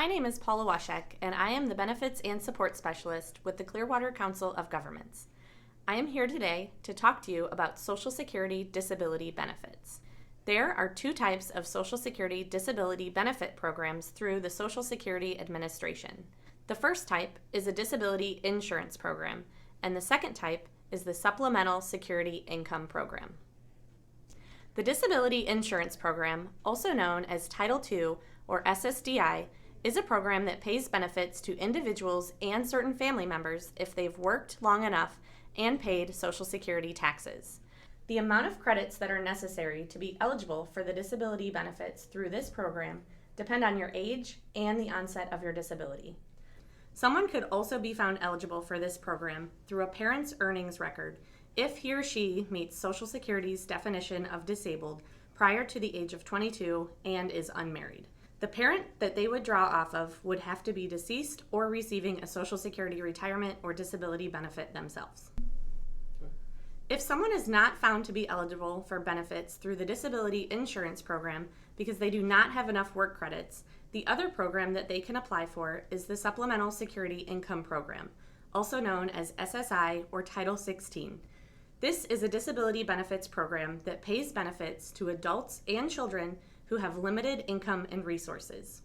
My name is Paula Washek, and I am the Benefits and Support Specialist with the Clearwater Council of Governments. I am here today to talk to you about Social Security disability benefits. There are two types of Social Security disability benefit programs through the Social Security Administration. The first type is a disability insurance program, and the second type is the Supplemental Security Income Program. The Disability Insurance Program, also known as Title II or SSDI, is a program that pays benefits to individuals and certain family members if they've worked long enough and paid Social Security taxes. The amount of credits that are necessary to be eligible for the disability benefits through this program depend on your age and the onset of your disability. Someone could also be found eligible for this program through a parent's earnings record if he or she meets Social Security's definition of disabled prior to the age of 22 and is unmarried. The parent that they would draw off of would have to be deceased or receiving a Social Security retirement or disability benefit themselves. If someone is not found to be eligible for benefits through the disability insurance program because they do not have enough work credits, the other program that they can apply for is the Supplemental Security Income Program, also known as SSI or Title 16. This is a disability benefits program that pays benefits to adults and children who have limited income and resources.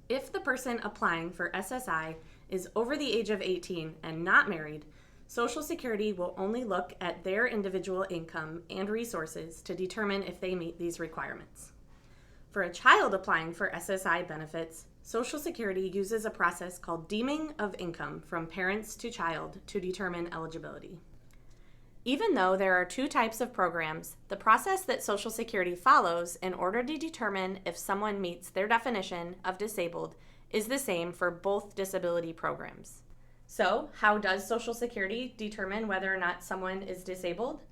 If the person applying for SSI is over the age of 18 and not married, Social Security will only look at their individual income and resources to determine if they meet these requirements. For a child applying for SSI benefits, Social Security uses a process called deeming of income from parents to child to determine eligibility. Even though there are two types of programs, the process that Social Security follows in order to determine if someone meets their definition of disabled is the same for both disability programs. So, how does Social Security determine whether or not someone is disabled?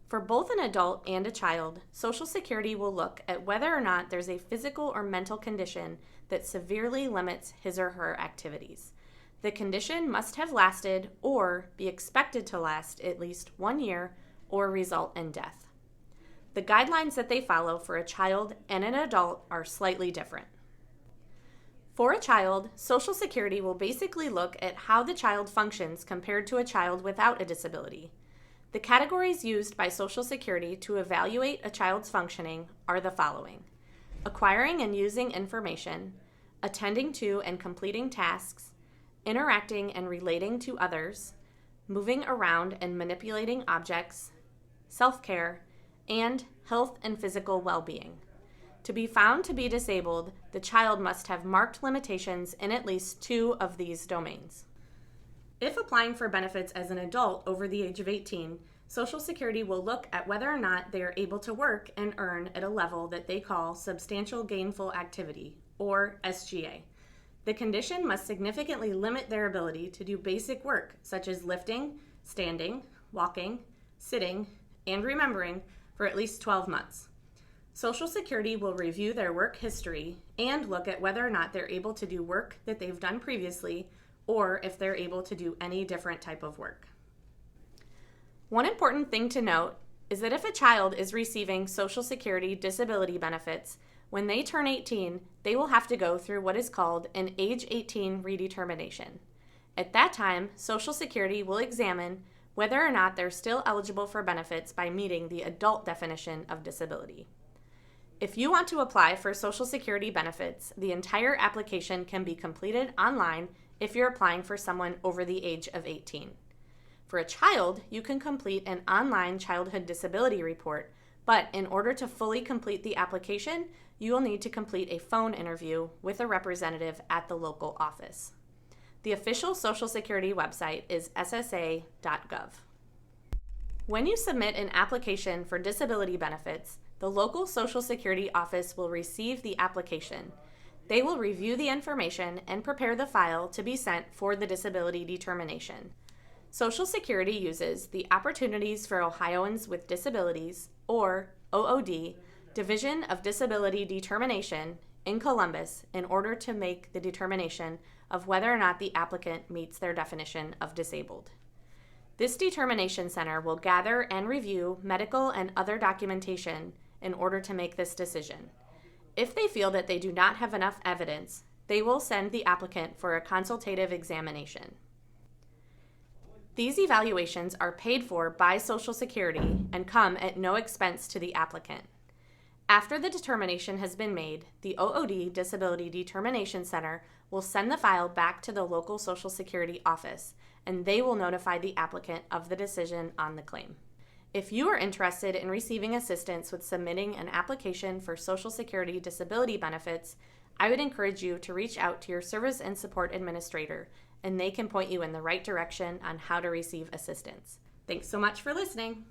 For both an adult and a child, Social Security will look at whether or not there's a physical or mental condition that severely limits his or her activities. The condition must have lasted or be expected to last at least 1 year or result in death. The guidelines that they follow for a child and an adult are slightly different. For a child, Social Security will basically look at how the child functions compared to a child without a disability. The categories used by Social Security to evaluate a child's functioning are the following: acquiring and using information, attending to and completing tasks, interacting and relating to others, moving around and manipulating objects, self-care, and health and physical well-being. To be found to be disabled, the child must have marked limitations in at least two of these domains. If applying for benefits as an adult over the age of 18, Social Security will look at whether or not they are able to work and earn at a level that they call Substantial Gainful Activity, or SGA. The condition must significantly limit their ability to do basic work such as lifting, standing, walking, sitting, and remembering for at least 12 months. Social Security will review their work history and look at whether or not they're able to do work that they've done previously or if they're able to do any different type of work. One important thing to note is that if a child is receiving Social Security disability benefits, when they turn 18, they will have to go through what is called an age 18 redetermination. At that time, Social Security will examine whether or not they're still eligible for benefits by meeting the adult definition of disability. If you want to apply for Social Security benefits, the entire application can be completed online if you're applying for someone over the age of 18. For a child, you can complete an online childhood disability report, but in order to fully complete the application, you will need to complete a phone interview with a representative at the local office. The official Social Security website is ssa.gov. When you submit an application for disability benefits, the local Social Security office will receive the application. They will review the information and prepare the file to be sent for the disability determination. Social Security uses the Opportunities for Ohioans with Disabilities, or OOD, Division of Disability Determination in Columbus in order to make the determination of whether or not the applicant meets their definition of disabled. This determination center will gather and review medical and other documentation in order to make this decision. If they feel that they do not have enough evidence, They will send the applicant for a consultative examination. These evaluations are paid for by Social Security and come at no expense to the applicant. After the determination has been made, the OOD Disability Determination Center will send the file back to the local Social Security office, and they will notify the applicant of the decision on the claim. If you are interested in receiving assistance with submitting an application for Social Security disability benefits, I would encourage you to reach out to your Service and Support Administrator, and they can point you in the right direction on how to receive assistance. Thanks so much for listening.